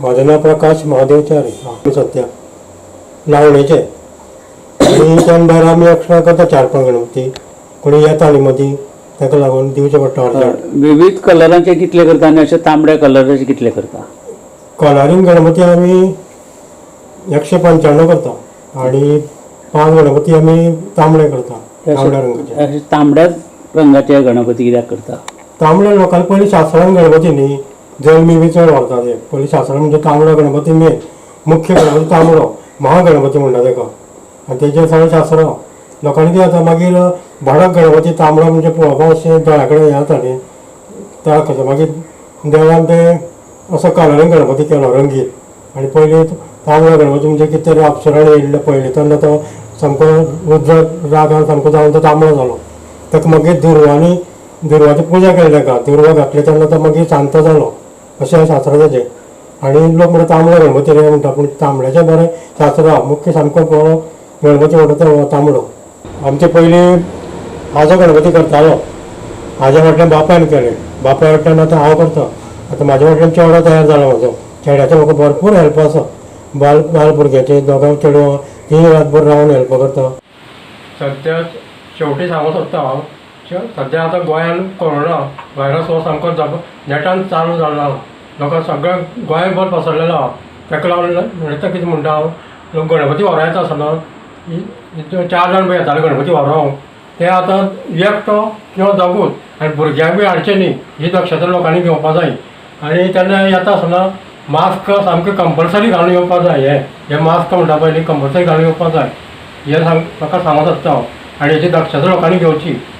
माझं नाव प्रकाश महादेव च्यारी. मी सध्या लावणेचे आणि त्यान भायर आमी एक्स्ट्रा करता 4-5 गणपती. कोणी येता आनी मदीं ताका लागून दिवचे पडटा अर्जंट. विविध कलरांचे कितले करता आनी अशे तांबड्या कलराचे कितले करता? कलरींग गणपती आमी 195 करता आणि 5 गणपती आमी तांबडे करता, तांबड्या रंगाचे. अशे तांबड्या रंगाचे गणपती कित्याक करता? तांबड्या लोकांनी पयलीं शास्त्रान गणपती न्ही जल्मी बी चड व्हरता ते. पयलीं शास्त्रान म्हणजे तांबडो गणपती मेन, मुख्य गणपती तांबडो, महागणपती म्हणटा ताका. आनी तेजेर सगळें शास्त्र लोकांनी कितें जाता मागीर भडक गणपती तांबडो म्हणजे पळोवपाक अशें दोळ्या कडेन हें जाता न्ही त्या खातीर मागीर देवान ते असो कलरींग गणपती केलो रंगीत. आनी पयलीं तांबडो गणपती म्हणजे कितें तरी अप्सरान येयल्लो पयलीं तेन्ना तो सामको रुद्र रागान सामको जावन तो तांबडो जालो. ताका मागीर दुर्वाची पुजा केली ताका. दुर्वा घातली तेन्ना तो मागीर शांत जालो अशें शास्त्र तेजें. आनी लोक म्हणटा तांबडो गणपती रे म्हणटा, पूण तांबड्याचें बरें शास्त्र आहा. मुख्य सामको बरो गणपती म्हणटा तो तांबडो. आमचे पयलीं हाजो गणपती करतालो, हाज्या फाटल्यान बापायन केलें, बापाय फाटल्यान आतां हांव करता. आतां म्हाज्या फाटल्यान चेडो तयार जाला म्हाजो. चेड्याचो म्हाका भरपूर हेल्प आसा. बाल भुरग्याचे दोगां चेडवां तीं रातभर रावन हेल्प करता. सद्या शेवटी सांगूंक सोदता हांव, सद्या आतां गोंयांत कोरोना व्हायरस हो सामको नेटान चालू जाल्लो आहा. लोकांक सगळ्या गोंयभर पसरलेलो आहा. ताका लागून म्हणटा कितें म्हणटा हांव, लोक गणपती व्हरों येता आसतना 4 जाण बी येताले गणपती व्हरोंक. ते आतां एकटो किंवा दोगूच आनी भुरग्यांक बी हाडचें न्ही ही दक्षता लोकांनी घेवपा जाय. आनी तेन्ना येता आसतना मास्क सामकें कंपल्सरी घालून येवपा जाय. हे मास्क म्हणटा पळय न्ही कंपल्सरी घालून येवपा जाय. हे लोकांक सांगूंक सोदता हांव. आनी हेची दक्षता लोकांनी घेवची.